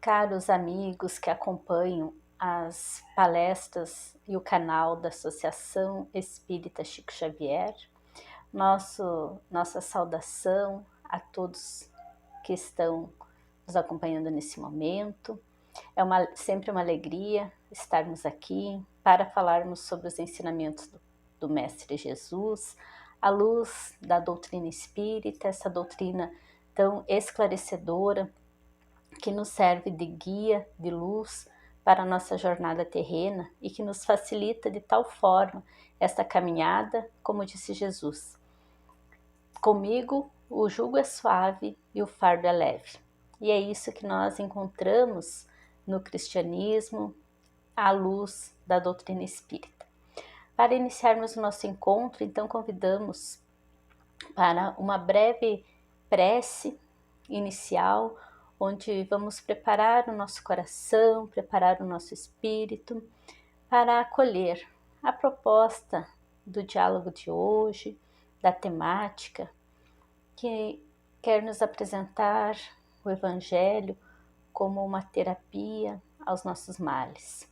Caros amigos que acompanham as palestras e o canal da Associação Espírita Chico Xavier, nossa saudação a todos que estão nos acompanhando nesse momento. Sempre uma alegria estarmos aqui para falarmos sobre os ensinamentos do Mestre Jesus, à luz da doutrina espírita, essa doutrina tão esclarecedora, que nos serve de guia, de luz para a nossa jornada terrena e que nos facilita de tal forma esta caminhada, como disse Jesus: comigo o jugo é suave e o fardo é leve. E é isso que nós encontramos no cristianismo, à luz da doutrina espírita. Para iniciarmos o nosso encontro, então convidamos para uma breve prece inicial, onde vamos preparar o nosso coração, preparar o nosso espírito para acolher a proposta do diálogo de hoje, da temática, que quer nos apresentar o Evangelho como uma terapia aos nossos males.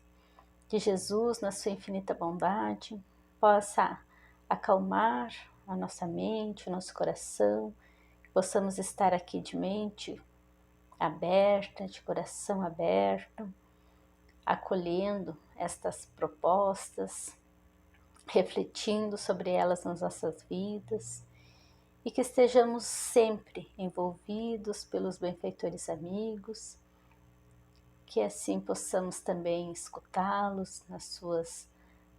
Que Jesus, na sua infinita bondade, possa acalmar a nossa mente, o nosso coração, que possamos estar aqui de mente aberta, de coração aberto, acolhendo estas propostas, refletindo sobre elas nas nossas vidas e que estejamos sempre envolvidos pelos benfeitores amigos, que assim possamos também escutá-los nas suas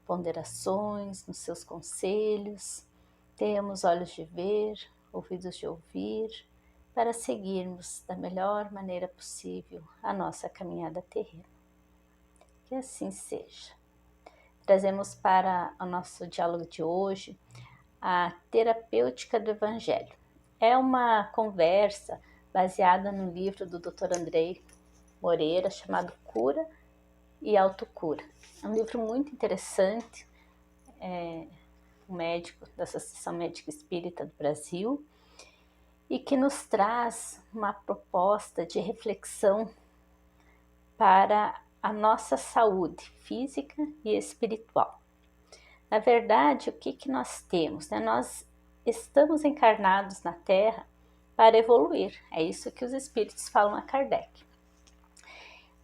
ponderações, nos seus conselhos, tenhamos olhos de ver, ouvidos de ouvir, para seguirmos da melhor maneira possível a nossa caminhada terrena. Que assim seja. Trazemos para o nosso diálogo de hoje a terapêutica do Evangelho. É uma conversa baseada no livro do Dr. Andrei Moreira, chamado Cura e Autocura. É um livro muito interessante, um médico da Associação Médica Espírita do Brasil, e que nos traz uma proposta de reflexão para a nossa saúde física e espiritual. Na verdade, o que nós temos? Nós estamos encarnados na Terra para evoluir. É isso que os espíritos falam a Kardec.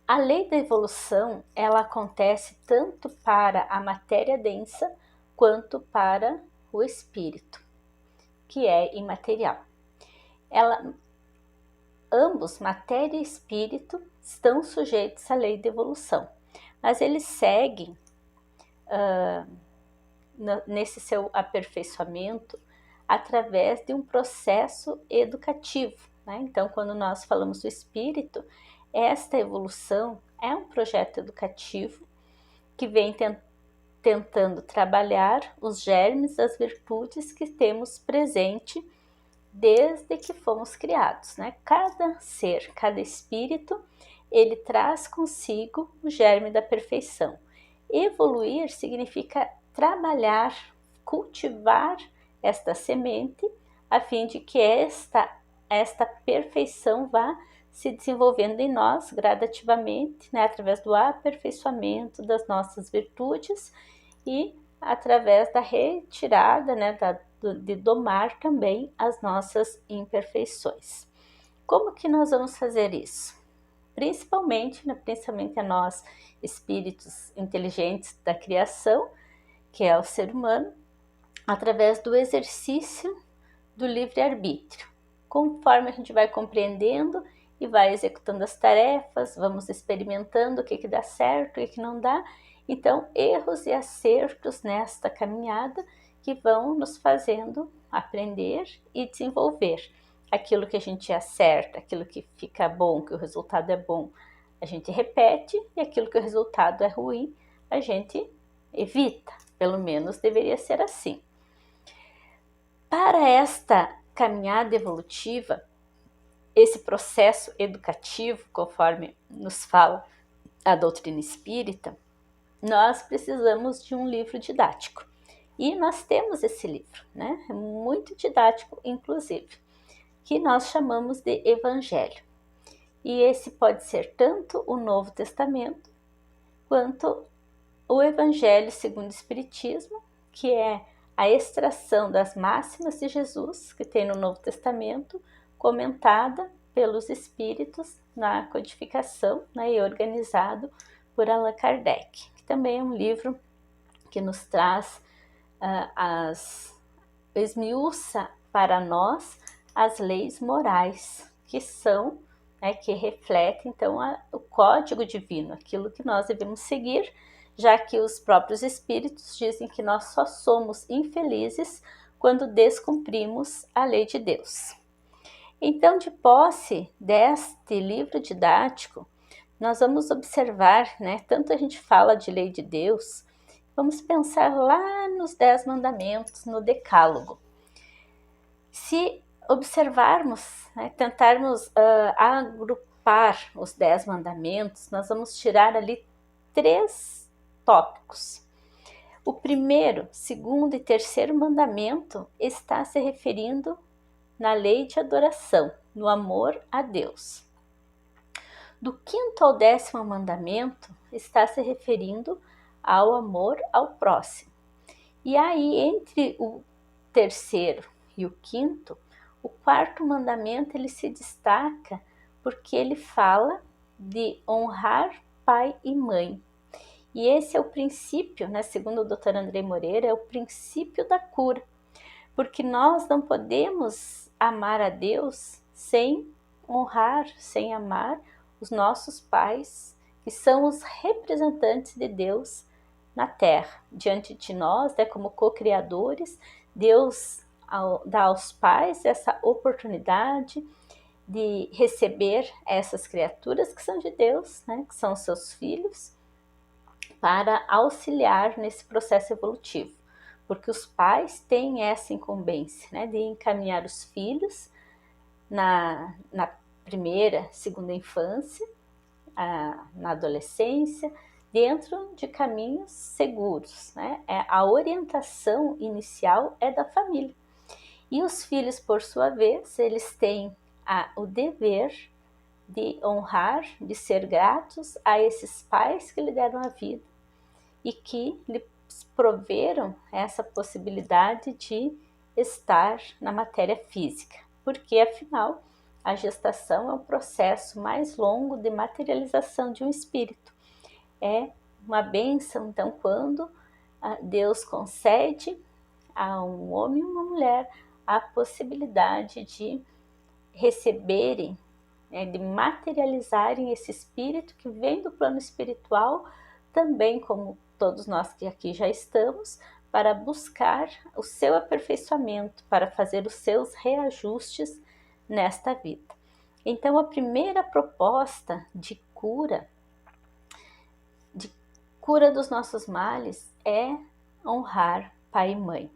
A lei da evolução, ela acontece tanto para a matéria densa quanto para o espírito, que é imaterial. Ambos, matéria e espírito, estão sujeitos à lei de evolução, mas eles seguem nesse seu aperfeiçoamento através de um processo educativo, né? Então, quando nós falamos do espírito, esta evolução é um projeto educativo que vem tentando trabalhar os germes das virtudes que temos presente desde que fomos criados, né? Cada ser, cada espírito, ele traz consigo o germe da perfeição. Evoluir significa trabalhar, cultivar esta semente, a fim de que esta perfeição vá se desenvolvendo em nós gradativamente, né? Através do aperfeiçoamento das nossas virtudes e através da retirada, né? De domar também as nossas imperfeições. Como que nós vamos fazer isso? Principalmente a nós, espíritos inteligentes da criação, que é o ser humano, através do exercício do livre-arbítrio. Conforme a gente vai compreendendo e vai executando as tarefas, vamos experimentando o que dá certo e o que não dá. Então, erros e acertos nesta caminhada que vão nos fazendo aprender e desenvolver. Aquilo que a gente acerta, aquilo que fica bom, que o resultado é bom, a gente repete, e aquilo que o resultado é ruim, a gente evita. Pelo menos deveria ser assim. Para esta caminhada evolutiva, esse processo educativo, conforme nos fala a doutrina espírita, nós precisamos de um livro didático. E nós temos esse livro, né? É muito didático, inclusive, que nós chamamos de Evangelho. E esse pode ser tanto o Novo Testamento quanto o Evangelho segundo o Espiritismo, que é a extração das máximas de Jesus, que tem no Novo Testamento, comentada pelos Espíritos na codificação, né, e organizado por Allan Kardec, que também é um livro que nos traz, esmiuça para nós as leis morais, que são, né, que refletem então o código divino, aquilo que nós devemos seguir, já que os próprios espíritos dizem que nós só somos infelizes quando descumprimos a lei de Deus. Então, de posse deste livro didático, nós vamos observar, né, tanto a gente fala de lei de Deus, vamos pensar lá nos 10 mandamentos, no Decálogo. Se observarmos, né, tentarmos agrupar os 10 mandamentos, nós vamos tirar ali 3 tópicos. O primeiro, segundo e terceiro mandamento está se referindo na lei de adoração, no amor a Deus. Do 5º ao 10º mandamento está se referindo ao amor ao próximo. E aí, entre o terceiro e o 5º, o 4º mandamento ele se destaca porque ele fala de honrar pai e mãe. E esse é o princípio, né, segundo o Dr. André Moreira, é o princípio da cura. Porque nós não podemos amar a Deus sem honrar, sem amar os nossos pais, que são os representantes de Deus na Terra. Diante de nós, né, como co-criadores, Deus dá aos pais essa oportunidade de receber essas criaturas que são de Deus, né, que são seus filhos, para auxiliar nesse processo evolutivo. Porque os pais têm essa incumbência, né, de encaminhar os filhos na primeira, segunda infância, na adolescência, dentro de caminhos seguros, né? A orientação inicial é da família. E os filhos, por sua vez, eles têm o dever de honrar, de ser gratos a esses pais que lhe deram a vida e que lhe proveram essa possibilidade de estar na matéria física, porque afinal a gestação é o processo mais longo de materialização de um espírito. É uma bênção, então, quando Deus concede a um homem e uma mulher a possibilidade de receberem, né, de materializarem esse espírito que vem do plano espiritual, também como todos nós que aqui já estamos, para buscar o seu aperfeiçoamento, para fazer os seus reajustes nesta vida. Então, a primeira proposta de cura dos nossos males é honrar pai e mãe.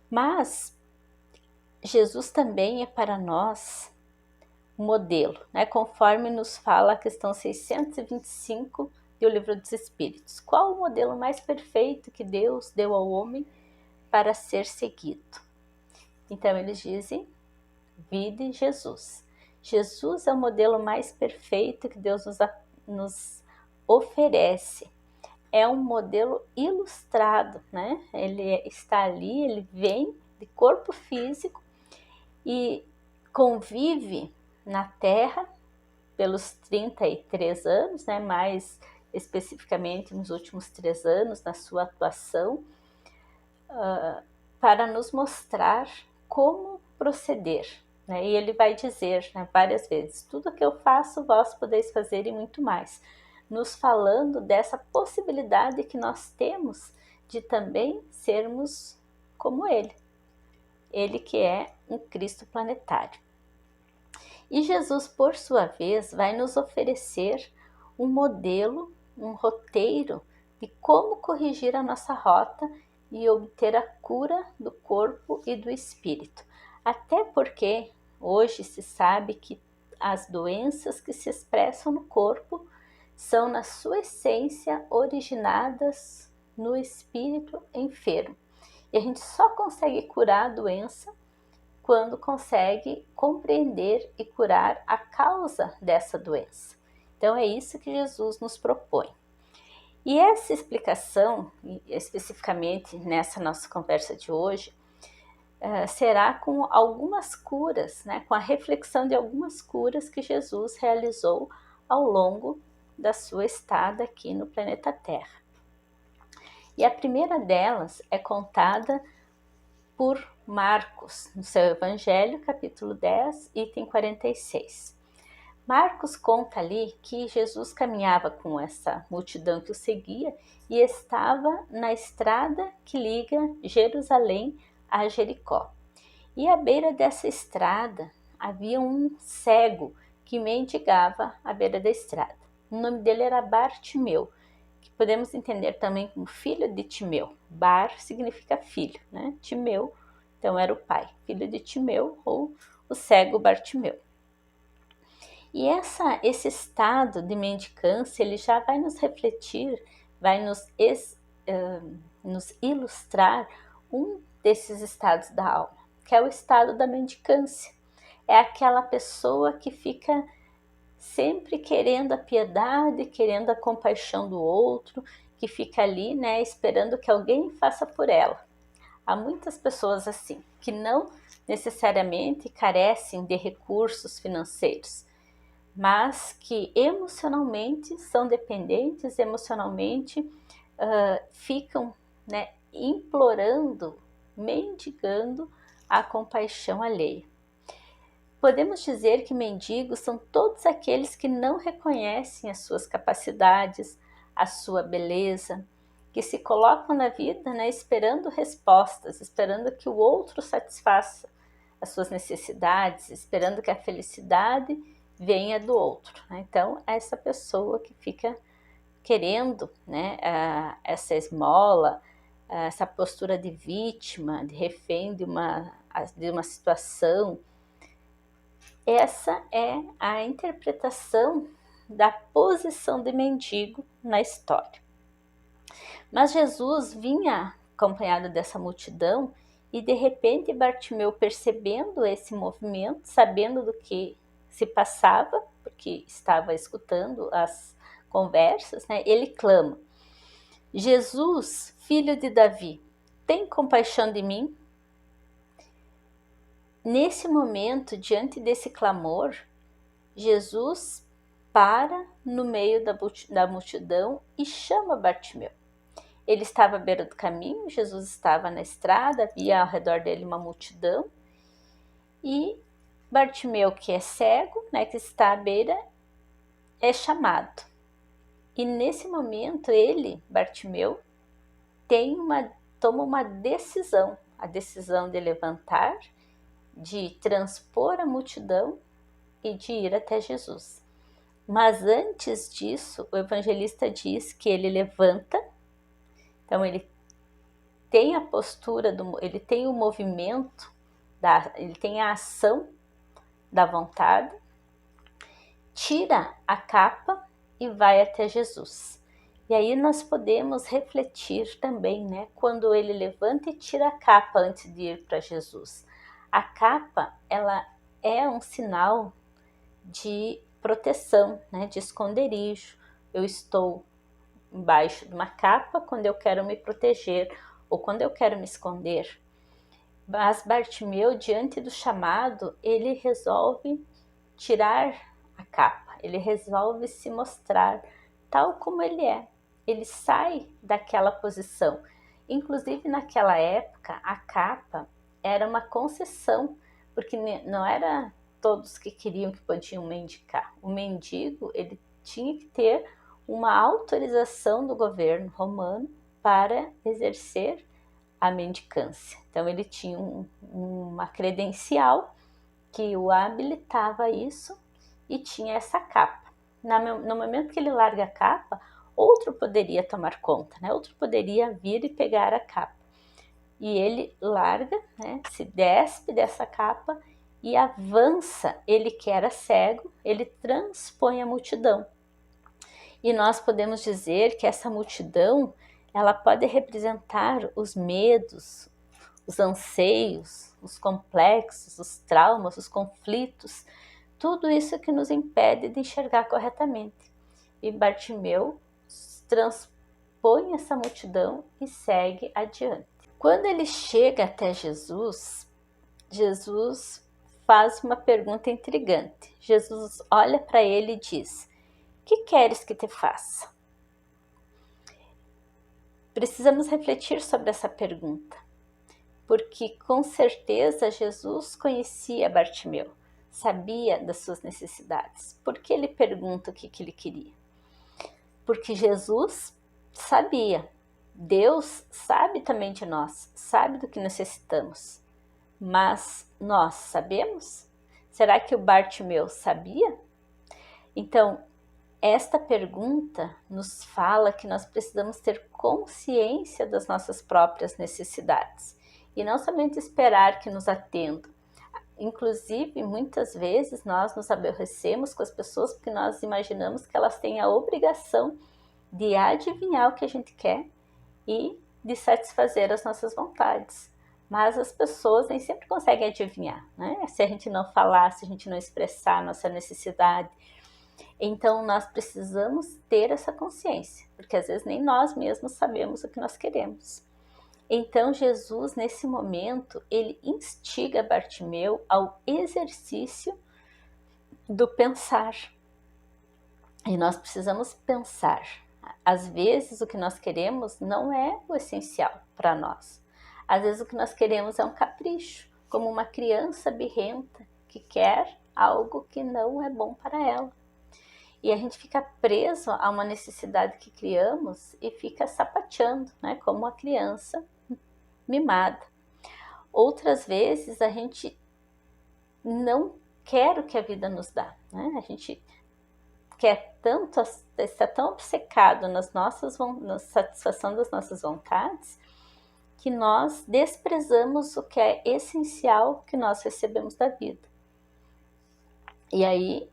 Mas Jesus também é para nós um modelo, né? Conforme nos fala a questão 625 do Livro dos Espíritos. Qual o modelo mais perfeito que Deus deu ao homem para ser seguido? Então eles dizem, vide Jesus. Jesus é o modelo mais perfeito que Deus nos oferece. É um modelo ilustrado, né? Ele está ali, ele vem de corpo físico e convive na Terra pelos 33 anos, né? Mais especificamente nos últimos 3 anos, na sua atuação, para nos mostrar como proceder. Né? E ele vai dizer, né, várias vezes, tudo que eu faço, vós podeis fazer e muito mais, nos falando dessa possibilidade que nós temos de também sermos como ele que é um Cristo planetário. E Jesus, por sua vez, vai nos oferecer um modelo, um roteiro de como corrigir a nossa rota e obter a cura do corpo e do espírito. Até porque hoje se sabe que as doenças que se expressam no corpo são, na sua essência, originadas no espírito enfermo. E a gente só consegue curar a doença quando consegue compreender e curar a causa dessa doença. Então é isso que Jesus nos propõe. E essa explicação, especificamente nessa nossa conversa de hoje, será com algumas curas, né, com a reflexão de algumas curas que Jesus realizou ao longo da sua estada aqui no planeta Terra. E a primeira delas é contada por Marcos, no seu Evangelho, capítulo 10, item 46. Marcos conta ali que Jesus caminhava com essa multidão que o seguia e estava na estrada que liga Jerusalém a Jericó. E à beira dessa estrada havia um cego que mendigava à beira da estrada. O nome dele era Bartimeu, que podemos entender também como filho de Timeu. Bar significa filho, né? Timeu, então era o pai, filho de Timeu, ou o cego Bartimeu. E esse estado de mendicância, ele já vai nos refletir, vai nos ilustrar um desses estados da alma, que é o estado da mendicância. É aquela pessoa que fica sempre querendo a piedade, querendo a compaixão do outro, que fica ali, né, esperando que alguém faça por ela. Há muitas pessoas assim, que não necessariamente carecem de recursos financeiros, mas que emocionalmente são dependentes, emocionalmente ficam, né, implorando, mendigando a compaixão alheia. Podemos dizer que mendigos são todos aqueles que não reconhecem as suas capacidades, a sua beleza, que se colocam na vida, né, esperando respostas, esperando que o outro satisfaça as suas necessidades, esperando que a felicidade venha do outro. Né? Então, essa pessoa que fica querendo, né, essa esmola, essa postura de vítima, de refém de uma situação, essa é a interpretação da posição de mendigo na história. Mas Jesus vinha acompanhado dessa multidão e de repente Bartimeu, percebendo esse movimento, sabendo do que se passava, porque estava escutando as conversas, né, ele clama: Jesus, filho de Davi, tem compaixão de mim? Nesse momento, diante desse clamor, Jesus para no meio da multidão e chama Bartimeu. Ele estava à beira do caminho, Jesus estava na estrada, havia ao redor dele uma multidão, e Bartimeu, que é cego, né, que está à beira, é chamado. E nesse momento ele, Bartimeu, toma uma decisão, a decisão de levantar, de transpor a multidão e de ir até Jesus. Mas antes disso, o evangelista diz que ele levanta, então ele tem a postura, ele tem o movimento, ele tem a ação da vontade, tira a capa e vai até Jesus. E aí nós podemos refletir também, né, quando ele levanta e tira a capa antes de ir para Jesus. A capa, ela é um sinal de proteção, né, de esconderijo. Eu estou embaixo de uma capa quando eu quero me proteger ou quando eu quero me esconder. Mas Bartimeu, diante do chamado, ele resolve tirar a capa, ele resolve se mostrar tal como ele é. Ele sai daquela posição. Inclusive, naquela época, a capa era uma concessão, porque não era todos que queriam que podiam mendigar. O mendigo, ele tinha que ter uma autorização do governo romano para exercer a mendicância. Então ele tinha uma credencial que o habilitava a isso e tinha essa capa. No momento que ele larga a capa, outro poderia tomar conta, né? Outro poderia vir e pegar a capa. E ele larga, né? Se despe dessa capa e avança. Ele que era cego, ele transpõe a multidão. E nós podemos dizer que essa multidão, ela pode representar os medos, os anseios, os complexos, os traumas, os conflitos, tudo isso que nos impede de enxergar corretamente. E Bartimeu transpõe essa multidão e segue adiante. Quando ele chega até Jesus, Jesus faz uma pergunta intrigante. Jesus olha para ele e diz: "Que queres que te faça?" Precisamos refletir sobre essa pergunta, porque com certeza Jesus conhecia Bartimeu, sabia das suas necessidades. Por que ele pergunta o que ele queria? Porque Jesus sabia. Deus sabe também de nós, sabe do que necessitamos. Mas nós sabemos? Será que o Bartimeu sabia? Então, esta pergunta nos fala que nós precisamos ter consciência das nossas próprias necessidades e não somente esperar que nos atendam. Inclusive, muitas vezes nós nos aborrecemos com as pessoas porque nós imaginamos que elas têm a obrigação de adivinhar o que a gente quer e de satisfazer as nossas vontades. Mas as pessoas nem sempre conseguem adivinhar, né? Se a gente não falar, se a gente não expressar a nossa necessidade. Então, nós precisamos ter essa consciência, porque às vezes nem nós mesmos sabemos o que nós queremos. Então, Jesus, nesse momento, ele instiga Bartimeu ao exercício do pensar. E nós precisamos pensar. Às vezes, o que nós queremos não é o essencial para nós. Às vezes, o que nós queremos é um capricho, como uma criança birrenta que quer algo que não é bom para ela. E a gente fica preso a uma necessidade que criamos e fica sapateando, né, como uma criança mimada. Outras vezes a gente não quer o que a vida nos dá, né? A gente quer tanto, está tão obcecado na satisfação das nossas vontades, que nós desprezamos o que é essencial que nós recebemos da vida. E aí,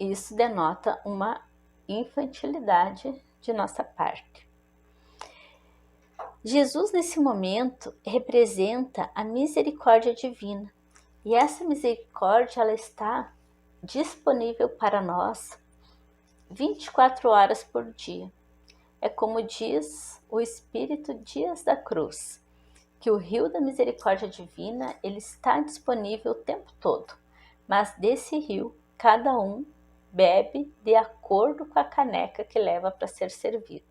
isso denota uma infantilidade de nossa parte. Jesus, nesse momento, representa a misericórdia divina. E essa misericórdia, ela está disponível para nós 24 horas por dia. É como diz o Espírito Dias da Cruz, que o rio da misericórdia divina, ele está disponível o tempo todo. Mas desse rio, cada um bebe de acordo com a caneca que leva para ser servido.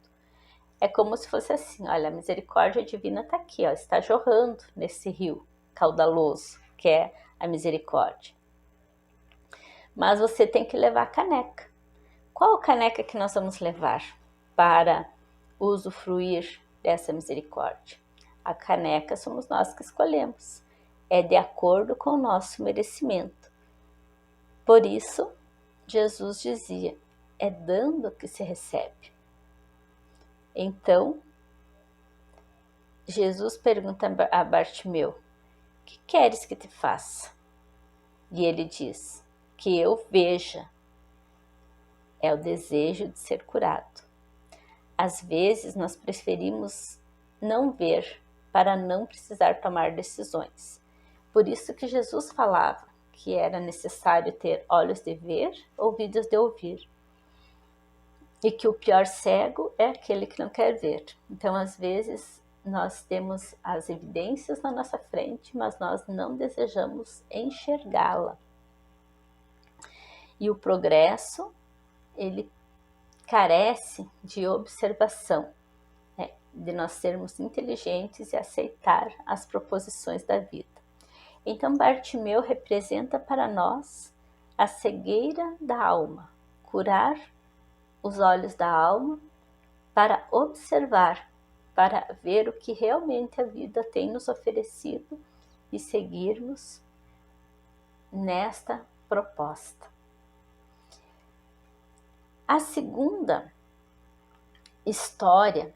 É como se fosse assim, olha, a misericórdia divina está aqui, ó, está jorrando nesse rio caudaloso, que é a misericórdia. Mas você tem que levar a caneca. Qual caneca que nós vamos levar para usufruir dessa misericórdia? A caneca somos nós que escolhemos. É de acordo com o nosso merecimento. Por isso, Jesus dizia, é dando que se recebe. Então, Jesus pergunta a Bartimeu, que queres que te faça? E ele diz, que eu veja. É o desejo de ser curado. Às vezes, nós preferimos não ver para não precisar tomar decisões. Por isso que Jesus falava que era necessário ter olhos de ver, ouvidos de ouvir. E que o pior cego é aquele que não quer ver. Então, às vezes, nós temos as evidências na nossa frente, mas nós não desejamos enxergá-la. E o progresso, ele carece de observação, né? De nós sermos inteligentes e aceitar as proposições da vida. Então, Bartimeu representa para nós a cegueira da alma, curar os olhos da alma para observar, para ver o que realmente a vida tem nos oferecido e seguirmos nesta proposta. A segunda história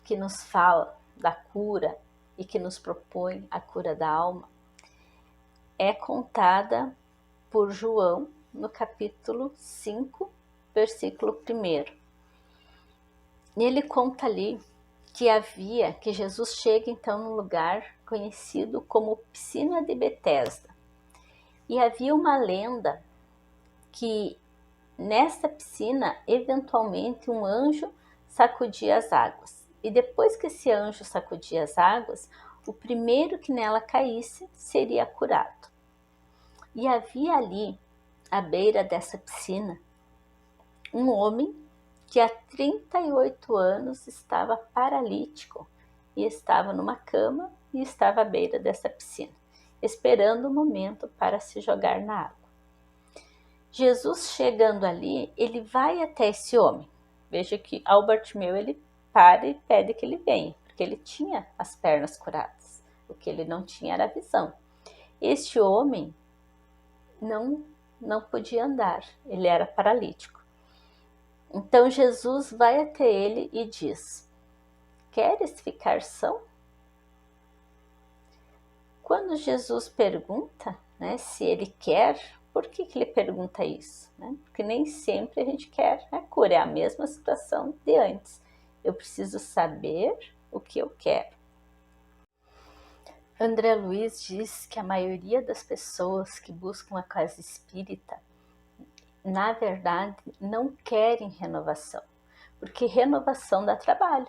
que nos fala da cura e que nos propõe a cura da alma é contada por João no capítulo 5, versículo 1. E ele conta ali que Jesus chega então no lugar conhecido como Piscina de Betesda. E havia uma lenda que nesta piscina, eventualmente, um anjo sacudia as águas. E depois que esse anjo sacudia as águas, o primeiro que nela caísse seria curado. E havia ali, à beira dessa piscina, um homem que há 38 anos estava paralítico e estava numa cama e estava à beira dessa piscina, esperando o momento para se jogar na água. Jesus, chegando ali, ele vai até esse homem. Veja que Bartimeu, ele para e pede que ele venha, porque ele tinha as pernas curadas. O que ele não tinha era a visão. Este homem não podia andar, ele era paralítico. Então Jesus vai até ele e diz: queres ficar são? Quando Jesus pergunta, né, se ele quer, por que ele pergunta isso? Né? Porque nem sempre a gente quer a cura, é a mesma situação de antes. Eu preciso saber o que eu quero. André Luiz diz que a maioria das pessoas que buscam a casa espírita, na verdade, não querem renovação, porque renovação dá trabalho.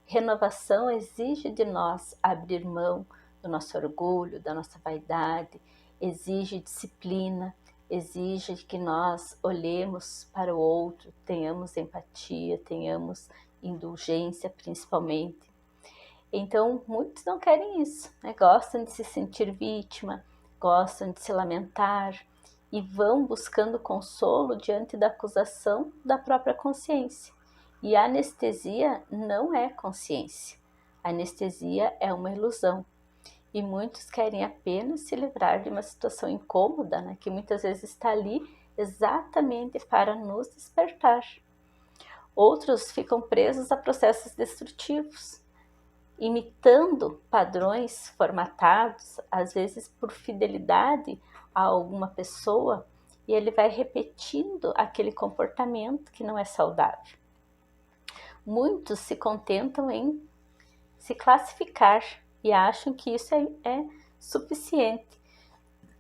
Renovação exige de nós abrir mão do nosso orgulho, da nossa vaidade, exige disciplina, exige que nós olhemos para o outro, tenhamos empatia, tenhamos indulgência principalmente. Então, muitos não querem isso, né? Gostam de se sentir vítima, gostam de se lamentar e vão buscando consolo diante da acusação da própria consciência. E a anestesia não é consciência. A anestesia é uma ilusão. E muitos querem apenas se livrar de uma situação incômoda, né, que muitas vezes está ali exatamente para nos despertar. Outros ficam presos a processos destrutivos, imitando padrões formatados, às vezes por fidelidade a alguma pessoa, e ele vai repetindo aquele comportamento que não é saudável. Muitos se contentam em se classificar e acham que isso é suficiente.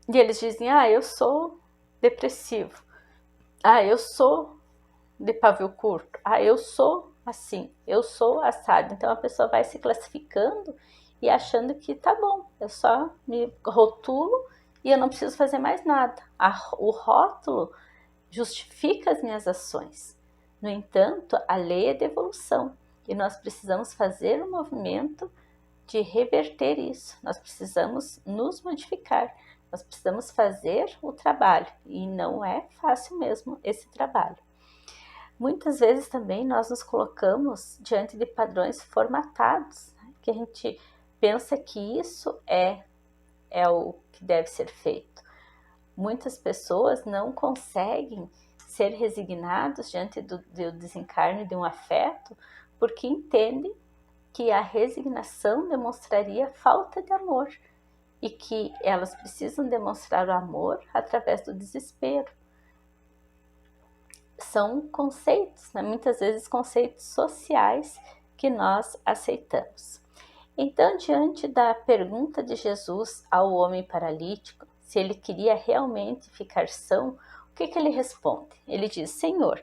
E eles dizem: eu sou depressivo, eu sou de pavio curto, eu sou assim, eu sou assado. Então a pessoa vai se classificando e achando que tá bom, eu só me rotulo e eu não preciso fazer mais nada. O rótulo justifica as minhas ações. No entanto, a lei é de evolução e nós precisamos fazer um movimento de reverter isso. Nós precisamos nos modificar, nós precisamos fazer o trabalho e não é fácil mesmo esse trabalho. Muitas vezes também nós nos colocamos diante de padrões formatados, né, que a gente pensa que isso é o que deve ser feito. Muitas pessoas não conseguem ser resignados diante do desencarne de um afeto porque entendem que a resignação demonstraria falta de amor e que elas precisam demonstrar o amor através do desespero. São conceitos, né? Muitas vezes conceitos sociais que nós aceitamos. Então, diante da pergunta de Jesus ao homem paralítico, se ele queria realmente ficar são, o que ele responde? Ele diz: Senhor,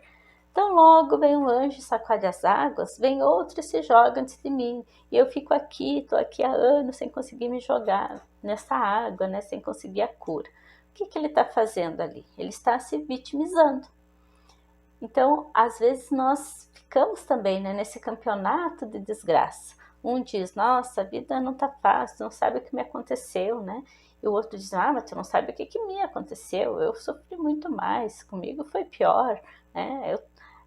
tão logo vem um anjo e sacode as águas, vem outro e se joga antes de mim, e eu fico aqui, estou aqui há anos sem conseguir me jogar nessa água, né, sem conseguir a cura. O que ele está fazendo ali? Ele está se vitimizando. Então, às vezes nós ficamos também, né, nesse campeonato de desgraça. Um diz: nossa, a vida não está fácil, não sabe o que me aconteceu, né? E o outro diz: mas tu não sabe o que me aconteceu, eu sofri muito mais, comigo foi pior, né?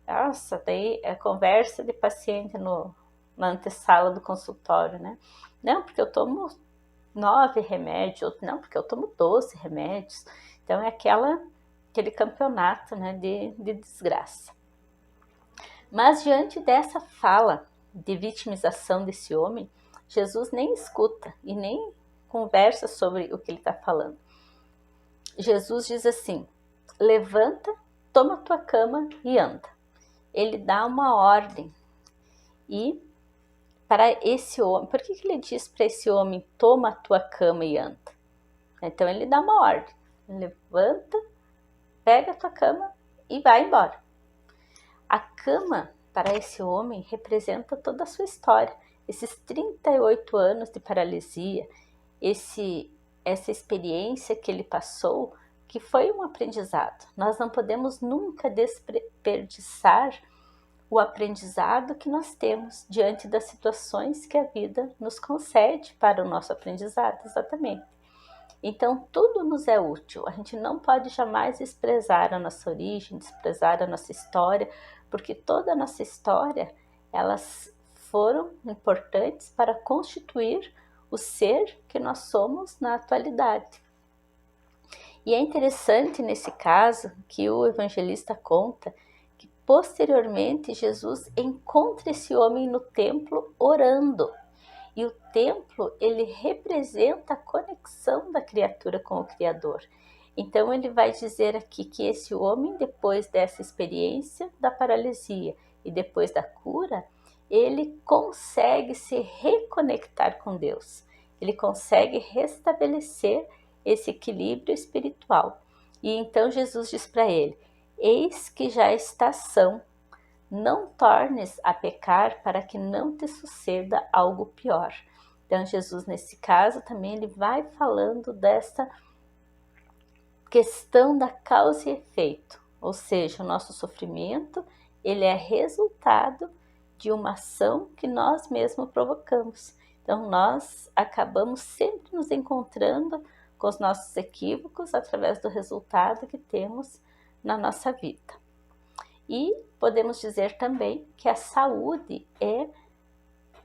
Nossa, daí é conversa de paciente na antessala do consultório, né? Não, porque eu tomo 9 remédios, outro não, porque eu tomo 12 remédios. Então é aquele campeonato, né, de desgraça. Mas diante dessa fala de vitimização desse homem, Jesus nem escuta e nem conversa sobre o que ele está falando. Jesus diz assim: levanta, toma tua cama e anda. Ele dá uma ordem e para esse homem, por que ele diz para esse homem, toma a tua cama e anda? Então ele dá uma ordem, levanta, pega a tua cama e vai embora. A cama, para esse homem, representa toda a sua história. Esses 38 anos de paralisia, essa experiência que ele passou, que foi um aprendizado. Nós não podemos nunca desperdiçar o aprendizado que nós temos diante das situações que a vida nos concede para o nosso aprendizado, exatamente. Então, tudo nos é útil. A gente não pode jamais desprezar a nossa origem, desprezar a nossa história, porque toda a nossa história, elas foram importantes para constituir o ser que nós somos na atualidade. E é interessante nesse caso que o evangelista conta que posteriormente Jesus encontra esse homem no templo orando. E o templo, ele representa a conexão da criatura com o Criador. Então ele vai dizer aqui que esse homem, depois dessa experiência da paralisia e depois da cura, ele consegue se reconectar com Deus. Ele consegue restabelecer esse equilíbrio espiritual. E então Jesus diz para ele, eis que já estás são, não tornes a pecar para que não te suceda algo pior. Então Jesus nesse caso também ele vai falando dessa questão da causa e efeito, ou seja, o nosso sofrimento ele é resultado de uma ação que nós mesmos provocamos. Então nós acabamos sempre nos encontrando com os nossos equívocos através do resultado que temos na nossa vida. E podemos dizer também que a saúde é,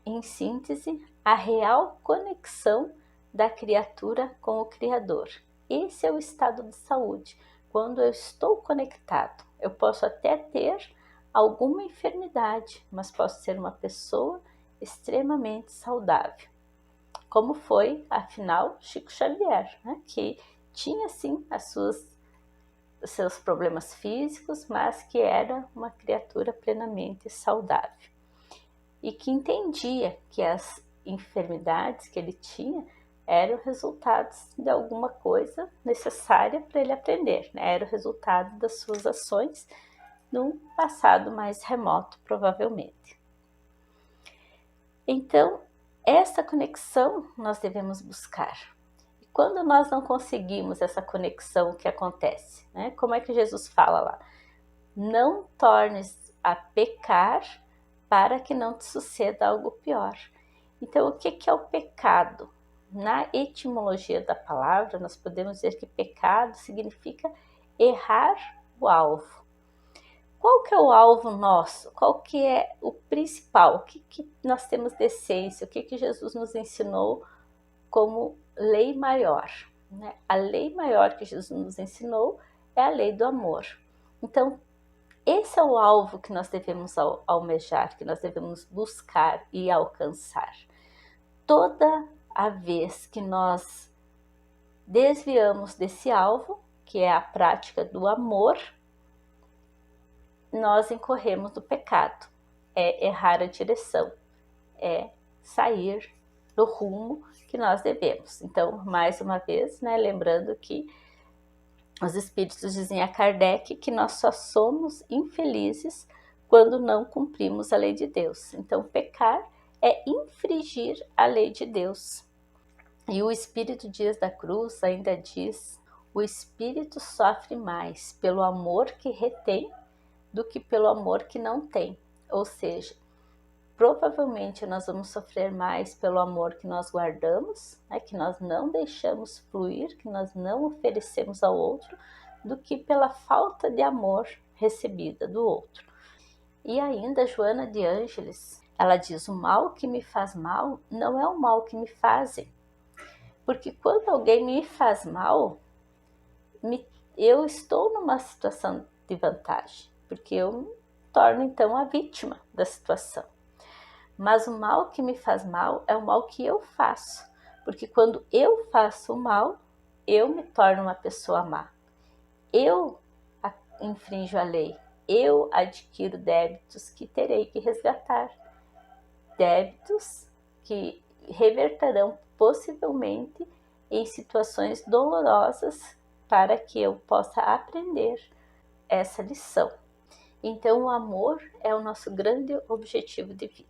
em síntese, a real conexão da criatura com o Criador. Esse é o estado de saúde, quando eu estou conectado. Eu posso até ter alguma enfermidade, mas posso ser uma pessoa extremamente saudável. Como foi, afinal, Chico Xavier, né? Que tinha sim os seus problemas físicos, mas que era uma criatura plenamente saudável. E que entendia que as enfermidades que ele tinha eram resultados de alguma coisa necessária para ele aprender, né? Era o resultado das suas ações num passado mais remoto, provavelmente. Então, essa conexão nós devemos buscar. E quando nós não conseguimos essa conexão, o que acontece? Né? Como é que Jesus fala lá? Não tornes a pecar para que não te suceda algo pior. Então, o que é o pecado? Na etimologia da palavra, nós podemos dizer que pecado significa errar o alvo. Qual que é o alvo nosso? Qual que é o principal? O que nós temos de essência? O que Jesus nos ensinou como lei maior? Né? A lei maior que Jesus nos ensinou é a lei do amor. Então, esse é o alvo que nós devemos almejar, que nós devemos buscar e alcançar. Toda a vez que nós desviamos desse alvo, que é a prática do amor, nós incorremos no pecado, é errar a direção, é sair do rumo que nós devemos. Então, mais uma vez, né, lembrando que os espíritos dizem a Kardec que nós só somos infelizes quando não cumprimos a lei de Deus. Então, pecar é infringir a lei de Deus. E o Espírito Dias da Cruz ainda diz: o espírito sofre mais pelo amor que retém do que pelo amor que não tem. Ou seja, provavelmente nós vamos sofrer mais pelo amor que nós guardamos, né, que nós não deixamos fluir, que nós não oferecemos ao outro, do que pela falta de amor recebida do outro. E ainda Joana de Ângeles, ela diz: o mal que me faz mal não é o mal que me fazem. Porque quando alguém me faz mal, eu estou numa situação de vantagem, porque eu me torno então a vítima da situação. Mas o mal que me faz mal é o mal que eu faço, porque quando eu faço o mal, eu me torno uma pessoa má. Eu infrinjo a lei, eu adquiro débitos que terei que resgatar. débitos que reverterão possivelmente em situações dolorosas para que eu possa aprender essa lição. Então, o amor é o nosso grande objetivo de vida.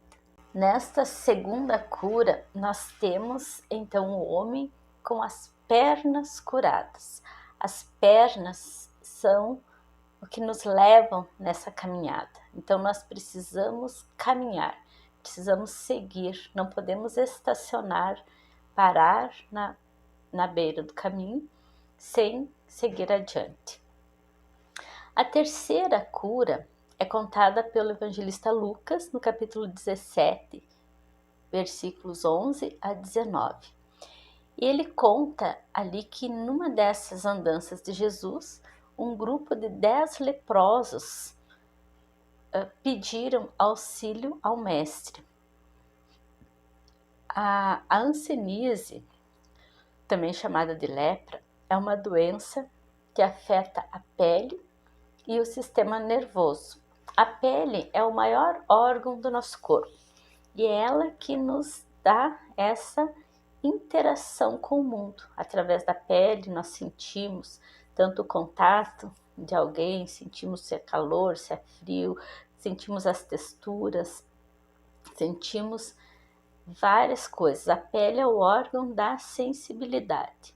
Nesta segunda cura, nós temos então o homem com as pernas curadas. As pernas são o que nos levam nessa caminhada. Então, nós precisamos caminhar, precisamos seguir, não podemos estacionar, parar na beira do caminho sem seguir adiante. A terceira cura é contada pelo evangelista Lucas no capítulo 17, versículos 11 a 19. E ele conta ali que numa dessas andanças de Jesus, um grupo de 10 leprosos pediram auxílio ao mestre. A hanseníase, também chamada de lepra, é uma doença que afeta a pele e o sistema nervoso. A pele é o maior órgão do nosso corpo e é ela que nos dá essa interação com o mundo. Através da pele nós sentimos tanto o contato de alguém, sentimos se é calor, se é frio, sentimos as texturas, sentimos várias coisas. A pele é o órgão da sensibilidade.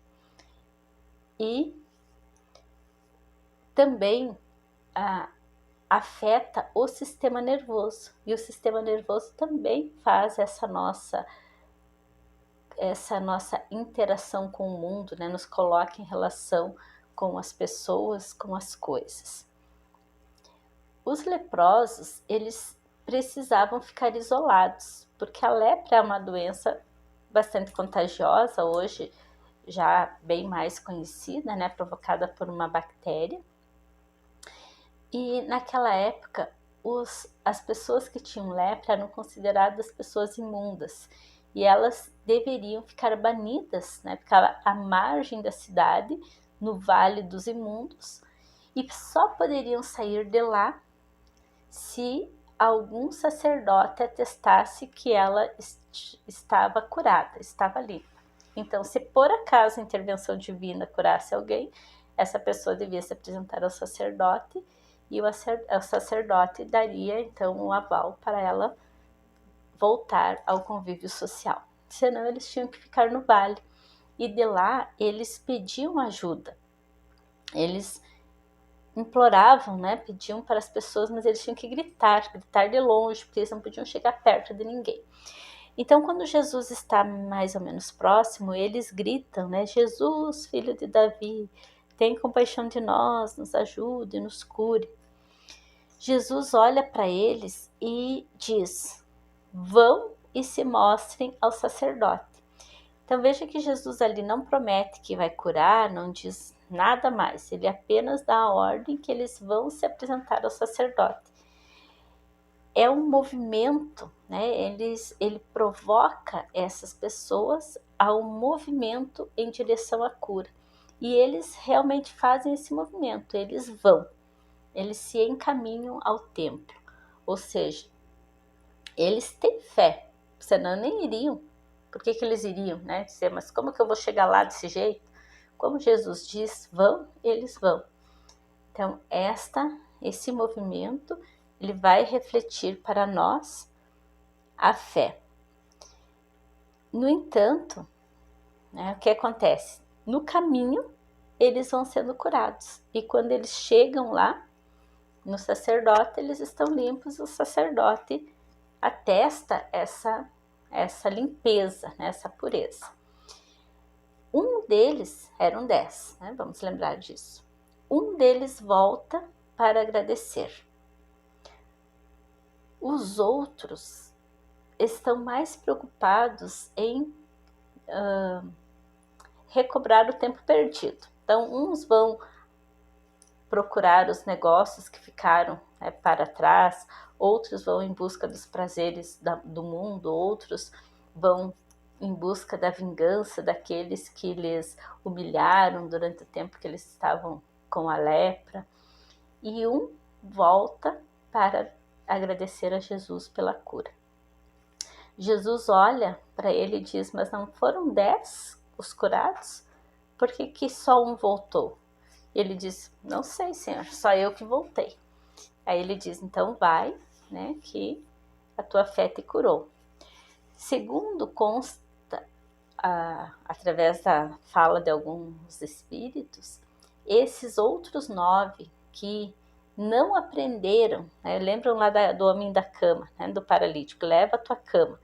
E também afeta o sistema nervoso. E o sistema nervoso também faz essa nossa interação com o mundo, né? Nos coloca em relação com as pessoas, com as coisas. Os leprosos, eles precisavam ficar isolados, porque a lepra é uma doença bastante contagiosa, hoje já bem mais conhecida, né? Provocada por uma bactéria. E naquela época, as pessoas que tinham lepra eram consideradas pessoas imundas e elas deveriam ficar banidas, né? Ficar à margem da cidade, no Vale dos Imundos, e só poderiam sair de lá se algum sacerdote atestasse que ela estava curada, estava limpa. Então, se por acaso a intervenção divina curasse alguém, essa pessoa devia se apresentar ao sacerdote e o sacerdote daria então um aval para ela voltar ao convívio social. Senão eles tinham que ficar no vale. E de lá eles pediam ajuda. Eles imploravam, né? Pediam para as pessoas, mas eles tinham que gritar de longe, porque eles não podiam chegar perto de ninguém. Então, quando Jesus está mais ou menos próximo, eles gritam, né? Jesus, filho de Davi, tem compaixão de nós, nos ajude, nos cure. Jesus olha para eles e diz: vão e se mostrem ao sacerdote. Então veja que Jesus ali não promete que vai curar, não diz nada mais. Ele apenas dá a ordem que eles vão se apresentar ao sacerdote. É um movimento, né? Ele provoca essas pessoas a um movimento em direção à cura. E eles realmente fazem esse movimento, eles vão. Eles se encaminham ao templo, ou seja, eles têm fé, senão nem iriam. Por que eles iriam, né? Dizer, mas como que eu vou chegar lá desse jeito? Como Jesus diz, vão, eles vão. Então, esse movimento, ele vai refletir para nós a fé. No entanto, né, o que acontece? No caminho, eles vão sendo curados. E quando eles chegam lá, no sacerdote, eles estão limpos, o sacerdote atesta essa limpeza, né, essa pureza. Um deles, eram 10, né, vamos lembrar disso. Um deles volta para agradecer. Os outros estão mais preocupados em recobrar o tempo perdido. Então, uns vão procurar os negócios que ficaram, né, para trás, outros vão em busca dos prazeres do mundo, outros vão em busca da vingança daqueles que lhes humilharam durante o tempo que eles estavam com a lepra. E um volta para agradecer a Jesus pela cura. Jesus olha para ele e diz, mas não foram 10 os curados? Por que só um voltou? Ele diz, não sei, Senhor, só eu que voltei. Aí ele diz, então vai, né, que a tua fé te curou. Segundo consta, através da fala de alguns espíritos, esses outros 9 que não aprenderam, né, lembram lá do homem da cama, né, do paralítico, leva a tua cama,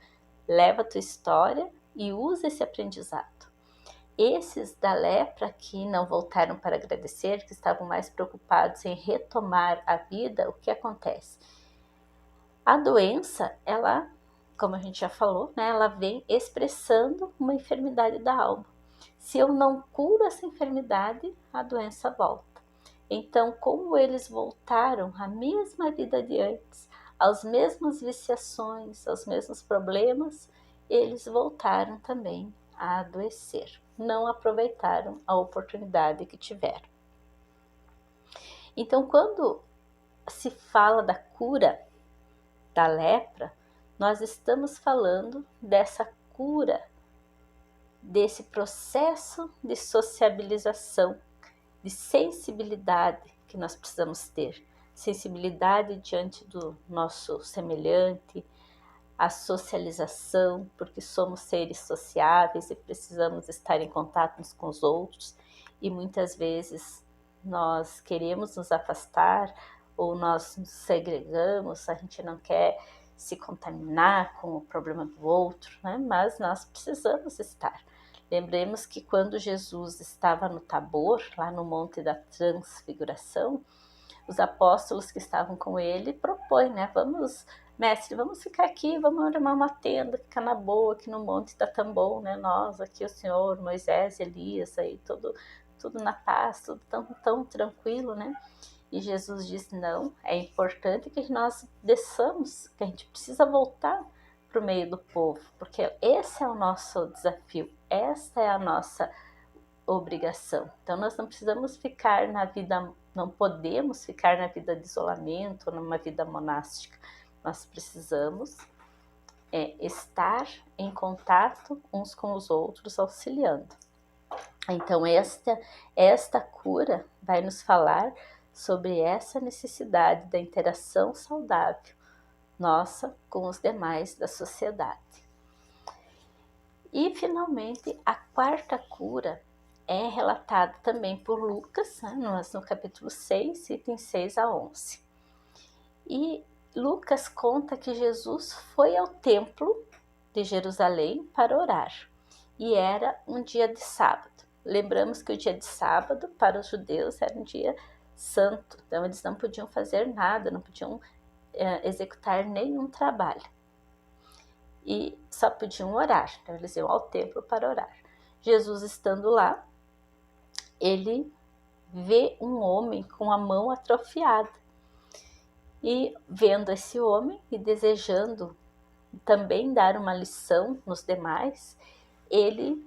leva a tua história e usa esse aprendizado. Esses da lepra que não voltaram para agradecer, que estavam mais preocupados em retomar a vida, o que acontece? A doença, ela, como a gente já falou, né, ela vem expressando uma enfermidade da alma. Se eu não curo essa enfermidade, a doença volta. Então, como eles voltaram à mesma vida de antes, às mesmas viciações, aos mesmos problemas, eles voltaram também a adoecer. Não aproveitaram a oportunidade que tiveram. Então, quando se fala da cura da lepra, nós estamos falando dessa cura, desse processo de sociabilização, de sensibilidade que nós precisamos ter. Sensibilidade diante do nosso semelhante, a socialização, porque somos seres sociáveis e precisamos estar em contato uns com os outros, e muitas vezes nós queremos nos afastar ou nós nos segregamos, a gente não quer se contaminar com o problema do outro, né? Mas nós precisamos estar. Lembremos que quando Jesus estava no Tabor, lá no Monte da Transfiguração, os apóstolos que estavam com ele propõem, né? Mestre, vamos ficar aqui, vamos armar uma tenda, ficar na boa aqui no Monte da Tambor, né? Nós aqui, o Senhor, Moisés, Elias, aí tudo na paz, tudo tão tranquilo, né? E Jesus disse, não, é importante que nós desçamos, que a gente precisa voltar para o meio do povo, porque esse é o nosso desafio, essa é a nossa obrigação. Então nós não precisamos ficar na vida, não podemos ficar na vida de isolamento, numa vida monástica. Nós precisamos estar em contato uns com os outros, auxiliando. Então esta cura vai nos falar sobre essa necessidade da interação saudável nossa com os demais da sociedade. E finalmente a quarta cura é relatada também por Lucas, né, no capítulo 6, itens 6 a 11. E Lucas conta que Jesus foi ao templo de Jerusalém para orar, e era um dia de sábado. Lembramos que o dia de sábado para os judeus era um dia santo, então eles não podiam fazer nada, não podiam executar nenhum trabalho, e só podiam orar, então eles iam ao templo para orar. Jesus estando lá, ele vê um homem com a mão atrofiada, e vendo esse homem e desejando também dar uma lição nos demais, ele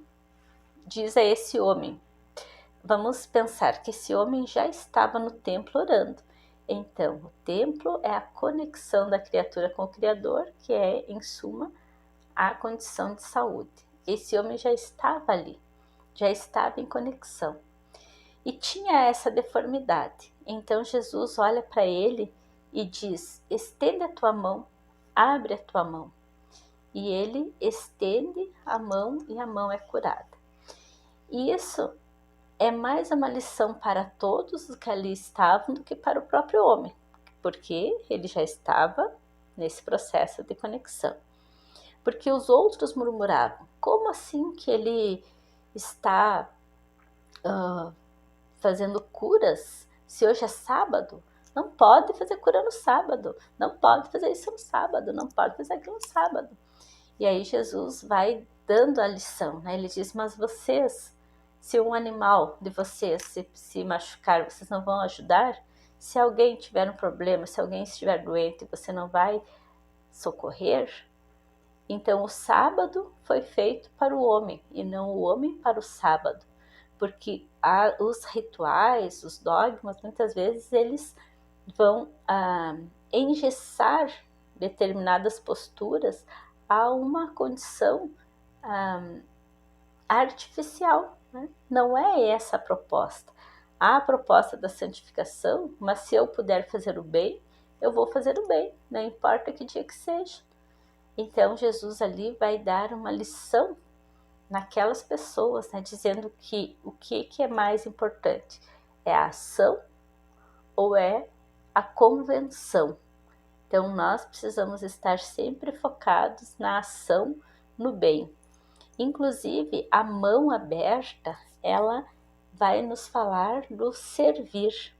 diz a esse homem, vamos pensar que esse homem já estava no templo orando. Então, o templo é a conexão da criatura com o Criador, que é, em suma, a condição de saúde. Esse homem já estava ali, já estava em conexão. E tinha essa deformidade. Então, Jesus olha para ele e diz, estende a tua mão, abre a tua mão. E ele estende a mão e a mão é curada. E isso é mais uma lição para todos os que ali estavam do que para o próprio homem, porque ele já estava nesse processo de conexão. Porque os outros murmuravam, como assim que ele está fazendo curas se hoje é sábado? Não pode fazer cura no sábado, não pode fazer isso no sábado, não pode fazer aquilo no sábado. E aí Jesus vai dando a lição, né? Ele diz, mas vocês, se um animal de vocês se machucar, vocês não vão ajudar? Se alguém tiver um problema, se alguém estiver doente, você não vai socorrer? Então o sábado foi feito para o homem e não o homem para o sábado, porque os rituais, os dogmas, muitas vezes eles vão engessar determinadas posturas a uma condição artificial, né? Não é essa a proposta. Há a proposta da santificação, mas se eu puder fazer o bem, eu vou fazer o bem, não importa que dia que seja. Então Jesus ali vai dar uma lição naquelas pessoas, né, dizendo que o que é mais importante? É a ação ou é a convenção? Então nós precisamos estar sempre focados na ação, no bem. Inclusive, a mão aberta, ela vai nos falar do servir.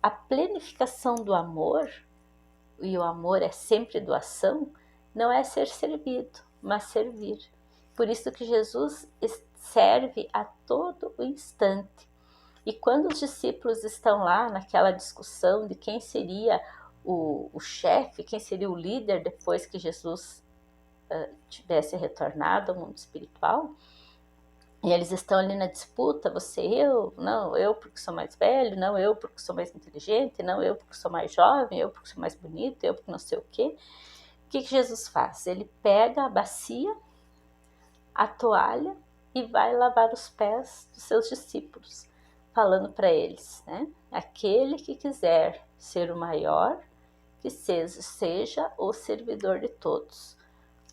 A plenificação do amor, e o amor é sempre doação, não é ser servido, mas servir. Por isso que Jesus serve a todo o instante. E quando os discípulos estão lá naquela discussão de quem seria o chefe, quem seria o líder depois que Jesus tivesse retornado ao mundo espiritual, e eles estão ali na disputa, você, eu, não, eu porque sou mais velho, não, eu porque sou mais inteligente, não, eu porque sou mais jovem, eu porque sou mais bonito, eu porque não sei o quê. O que Jesus faz? Ele pega a bacia, a toalha e vai lavar os pés dos seus discípulos, falando para eles, né? Aquele que quiser ser o maior, que seja o servidor de todos.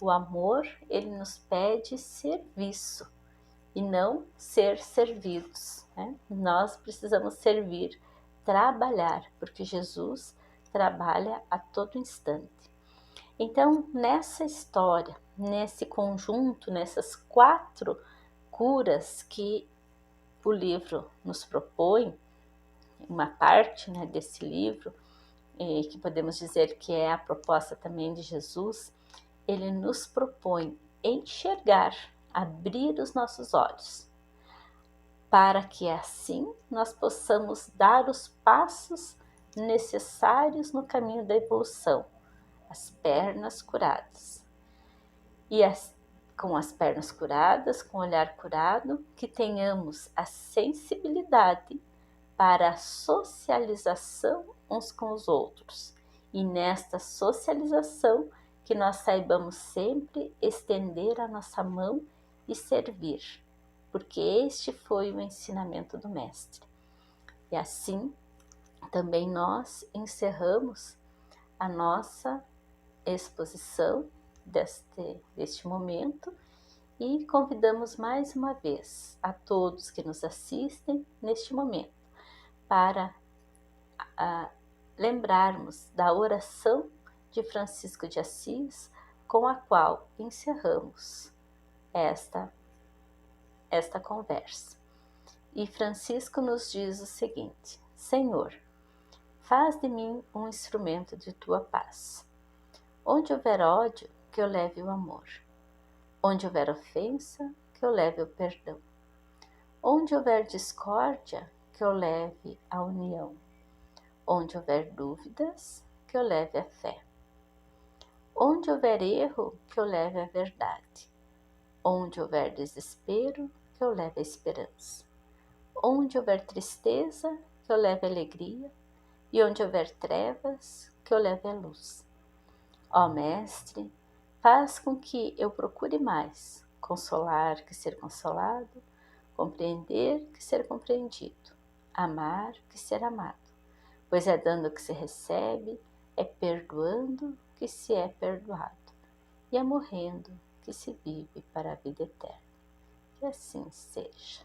O amor, ele nos pede serviço e não ser servidos, né? Nós precisamos servir, trabalhar, porque Jesus trabalha a todo instante. Então, nessa história, nesse conjunto, nessas 4 curas que o livro nos propõe, uma parte, né, desse livro, que podemos dizer que é a proposta também de Jesus, ele nos propõe enxergar, abrir os nossos olhos, para que assim nós possamos dar os passos necessários no caminho da evolução, as pernas curadas. E com as pernas curadas, com o olhar curado, que tenhamos a sensibilidade para a socialização uns com os outros. E nesta socialização, que nós saibamos sempre estender a nossa mão e servir, porque este foi o ensinamento do Mestre. E assim, também nós encerramos a nossa exposição deste momento e convidamos mais uma vez a todos que nos assistem neste momento para lembrarmos da oração de Francisco de Assis, com a qual encerramos esta conversa. E Francisco nos diz o seguinte: Senhor, faz de mim um instrumento de tua paz. Onde houver ódio, que eu leve o amor. Onde houver ofensa, que eu leve o perdão. Onde houver discórdia, que eu leve a união. Onde houver dúvidas, que eu leve a fé. Onde houver erro, que eu leve a verdade. Onde houver desespero, que eu leve a esperança. Onde houver tristeza, que eu leve a alegria. E onde houver trevas, que eu leve a luz. Ó Mestre, faz com que eu procure mais consolar que ser consolado, compreender que ser compreendido, amar que ser amado, pois é dando que se recebe, é perdoando que se é perdoado, e é morrendo que se vive para a vida eterna. Que assim seja.